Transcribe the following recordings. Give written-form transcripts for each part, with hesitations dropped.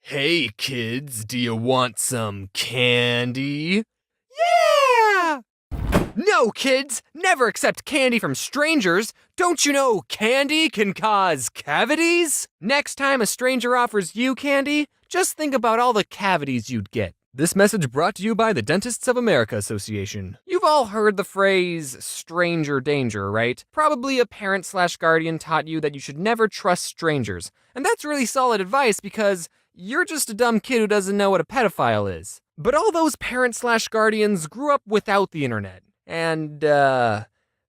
Hey kids, do you want some candy? Yeah! No, kids! Never accept candy from strangers! Don't you know candy can cause cavities? Next time a stranger offers you candy, just think about all the cavities you'd get. This message brought to you by the Dentists of America Association. You've all heard the phrase stranger danger, right? Probably a parent/guardian taught you that you should never trust strangers. And that's really solid advice because you're just a dumb kid who doesn't know what a pedophile is. But all those parents/guardians grew up without the internet. And, the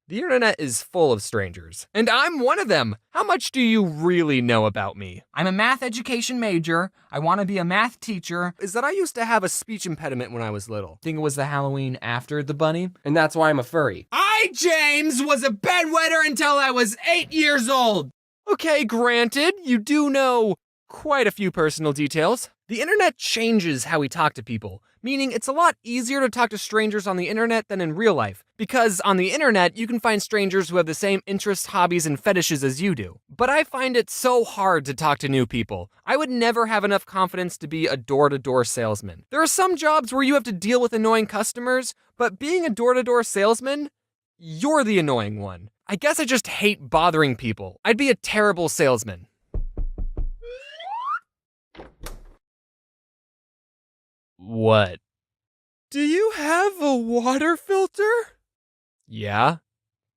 internet is full of strangers. And I'm one of them. How much do you really know about me? I'm a math education major. I want to be a math teacher. Is that I used to have a speech impediment when I was little. I think it was the Halloween after the bunny, and that's why I'm a furry. I, James, was a bedwetter until I was 8 years old. Okay, granted, you do know quite a few personal details. The internet changes how we talk to people, meaning it's a lot easier to talk to strangers on the internet than in real life, because on the internet you can find strangers who have the same interests, hobbies, and fetishes as you do. But I find it so hard to talk to new people. I would never have enough confidence to be a door-to-door salesman. There are some jobs where you have to deal with annoying customers, but being a door-to-door salesman, you're the annoying one. I guess I just hate bothering people. I'd be a terrible salesman. What? Do you have a water filter? Yeah.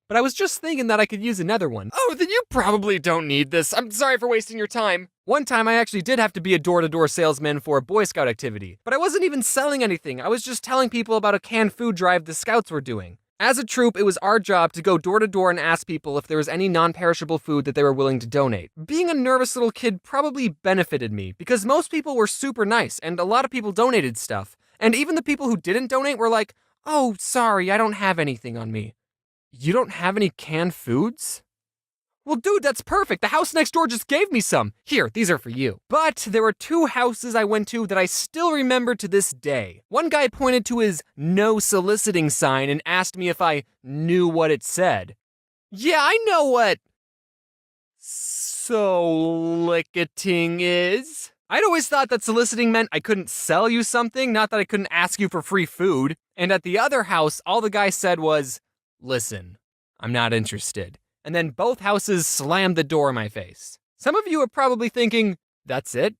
But I was just thinking that I could use another one. Oh, then you probably don't need this. I'm sorry for wasting your time. One time I actually did have to be a door-to-door salesman for a Boy Scout activity, but I wasn't even selling anything. I was just telling people about a canned food drive the Scouts were doing. As a troop, it was our job to go door to door and ask people if there was any non-perishable food that they were willing to donate. Being a nervous little kid probably benefited me, because most people were super nice, and a lot of people donated stuff. And even the people who didn't donate were like, "Oh, sorry, I don't have anything on me." You don't have any canned foods? Well, dude, that's perfect. The house next door just gave me some. Here, these are for you. But there were two houses I went to that I still remember to this day. One guy pointed to his no soliciting sign and asked me if I knew what it said. Yeah, I know what soliciting is. I'd always thought that soliciting meant I couldn't sell you something, not that I couldn't ask you for free food. And at the other house, all the guy said was, "Listen, I'm not interested." And then both houses slammed the door in my face. Some of you are probably thinking, that's it?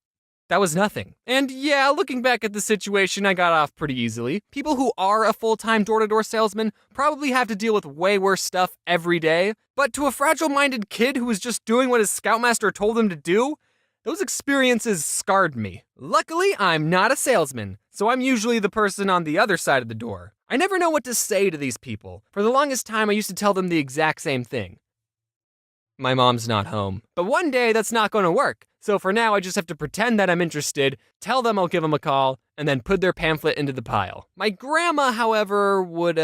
That was nothing. And yeah, looking back at the situation, I got off pretty easily. People who are a full-time door-to-door salesman probably have to deal with way worse stuff every day. But to a fragile-minded kid who was just doing what his scoutmaster told him to do, those experiences scarred me. Luckily, I'm not a salesman, so I'm usually the person on the other side of the door. I never know what to say to these people. For the longest time, I used to tell them the exact same thing. My mom's not home. But one day, that's not going to work. So for now, I just have to pretend that I'm interested, tell them I'll give them a call, and then put their pamphlet into the pile. My grandma, however, would,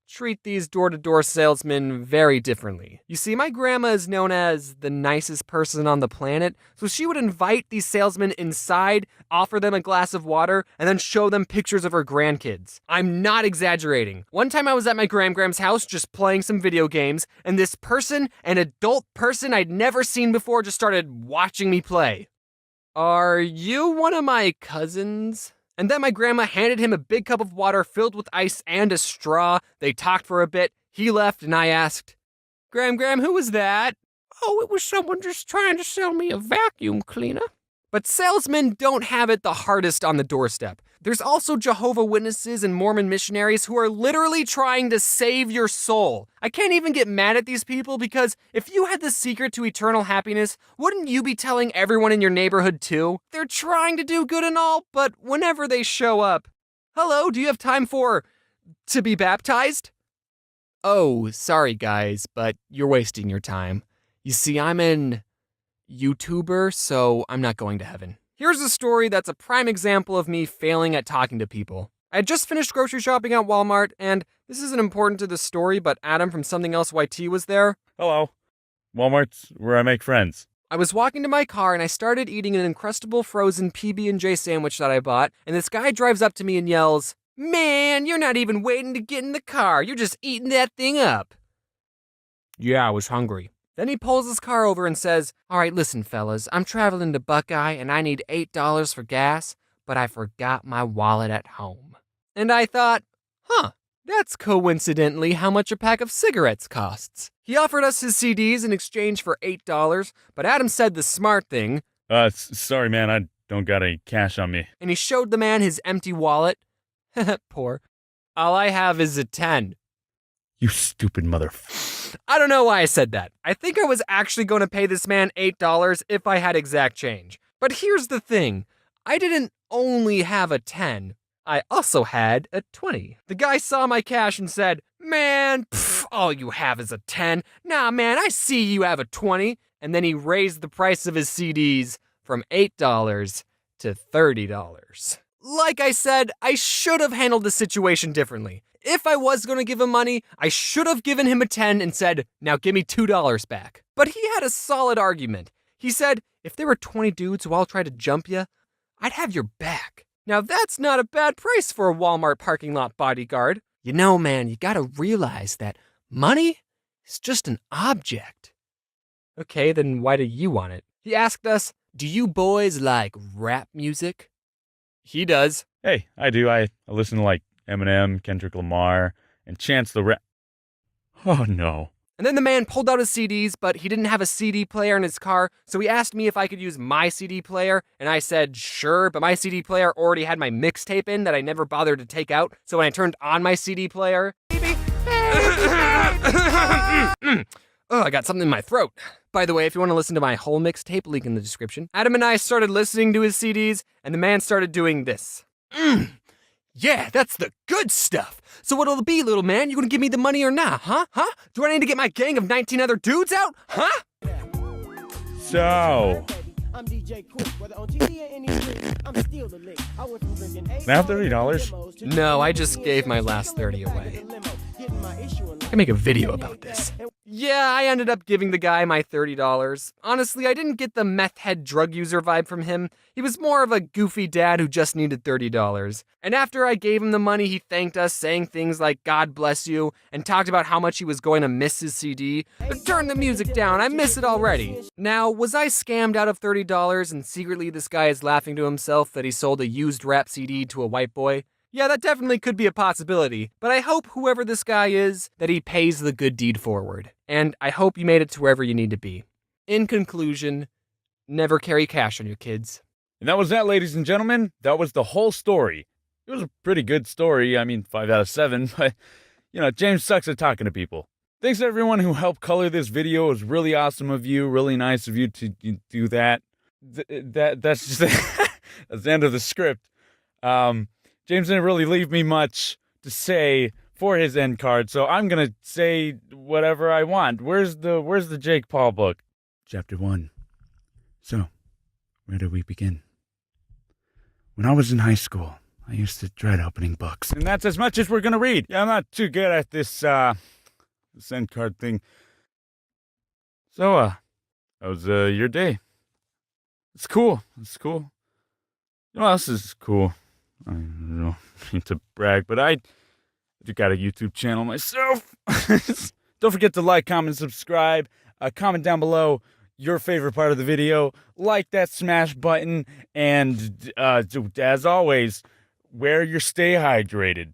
treat these door-to-door salesmen very differently. You see, my grandma is known as the nicest person on the planet, so she would invite these salesmen inside, offer them a glass of water, and then show them pictures of her grandkids. I'm not exaggerating. One time I was at my Gram's house just playing some video games, and this person, an adult person I'd never seen before, just started watching me play. Are you one of my cousins? And then my grandma handed him a big cup of water filled with ice and a straw. They talked for a bit. He left, and I asked, Gram, who was that? Oh, it was someone just trying to sell me a vacuum cleaner. But salesmen don't have it the hardest on the doorstep. There's also Jehovah's Witnesses and Mormon missionaries who are literally trying to save your soul. I can't even get mad at these people because if you had the secret to eternal happiness, wouldn't you be telling everyone in your neighborhood too? They're trying to do good and all, but whenever they show up, hello, do you have time to be baptized? Oh, sorry guys, but you're wasting your time. You see, I'm an YouTuber, so I'm not going to heaven. Here's a story that's a prime example of me failing at talking to people. I had just finished grocery shopping at Walmart, and this isn't important to the story, but Adam from Something Else YT was there. Hello. Walmart's where I make friends. I was walking to my car, and I started eating an Uncrustable frozen PB&J sandwich that I bought, and this guy drives up to me and yells, "Man, you're not even waiting to get in the car. You're just eating that thing up." Yeah, I was hungry. Then he pulls his car over and says, "All right, listen, fellas, I'm traveling to Buckeye and I need $8 for gas, but I forgot my wallet at home." And I thought, that's coincidentally how much a pack of cigarettes costs. He offered us his CDs in exchange for $8, but Adam said the smart thing. Sorry, man, I don't got any cash on me. And he showed the man his empty wallet. Poor. All I have is a 10. You stupid mother... I don't know why I said that. I think I was actually going to pay this man $8 if I had exact change. But here's the thing. I didn't only have a 10. I also had a 20. The guy saw my cash and said, "Man, all you have is a 10. Nah, man, I see you have a 20. And then he raised the price of his CDs from $8 to $30. Like I said, I should have handled the situation differently. If I was going to give him money, I should have given him a 10 and said, "Now give me $2 back." But he had a solid argument. He said, if there were 20 dudes who all tried to jump you, I'd have your back. Now that's not a bad price for a Walmart parking lot bodyguard. You know, man, you gotta realize that money is just an object. Okay, then why do you want it? He asked us, "Do you boys like rap music?" He does. Hey, I do. I listen to, like, Eminem, Kendrick Lamar, and Chance the Rap... Oh, no. And then the man pulled out his CDs, but he didn't have a CD player in his car, so he asked me if I could use my CD player, and I said sure, but my CD player already had my mixtape in that I never bothered to take out, so when I turned on my CD player... I got something in my throat. By the way, if you want to listen to my whole mixtape, link in the description. Adam and I started listening to his CDs, and the man started doing this. Yeah, that's the good stuff. So what'll it be, little man? You gonna give me the money or not, huh? Do I need to get my gang of 19 other dudes out, huh? So... I'm DJ Quick, whether on TV or any street, I'm still the lick. I went from drinking Now $30? No, I just gave my last 30 away. I can make a video about this. Yeah, I ended up giving the guy my $30. Honestly, I didn't get the meth head drug user vibe from him. He was more of a goofy dad who just needed $30. And after I gave him the money, he thanked us, saying things like "God bless you," and talked about how much he was going to miss his CD. But turn the music down, I miss it already. Now, was I scammed out of $30 and secretly this guy is laughing to himself that he sold a used rap CD to a white boy? Yeah, that definitely could be a possibility, but I hope whoever this guy is, that he pays the good deed forward. And I hope you made it to wherever you need to be. In conclusion, never carry cash on you, kids. And that was that, ladies and gentlemen. That was the whole story. It was a pretty good story. I mean, 5 out of 7, but, James sucks at talking to people. Thanks to everyone who helped color this video. It was really awesome of you, really nice of you to do that. That's just that's the end of the script. James didn't really leave me much to say for his end card, so I'm gonna say whatever I want. Where's the Jake Paul book? Chapter 1. So, where do we begin? When I was in high school, I used to dread opening books. And that's as much as we're gonna read. Yeah, I'm not too good at this end card thing. So, how was your day? It's cool. You know what else is cool? I don't mean to brag, but I do got a YouTube channel myself. Don't forget to like, comment, subscribe. Comment down below your favorite part of the video. Like that smash button. And as always, wear your stay hydrated.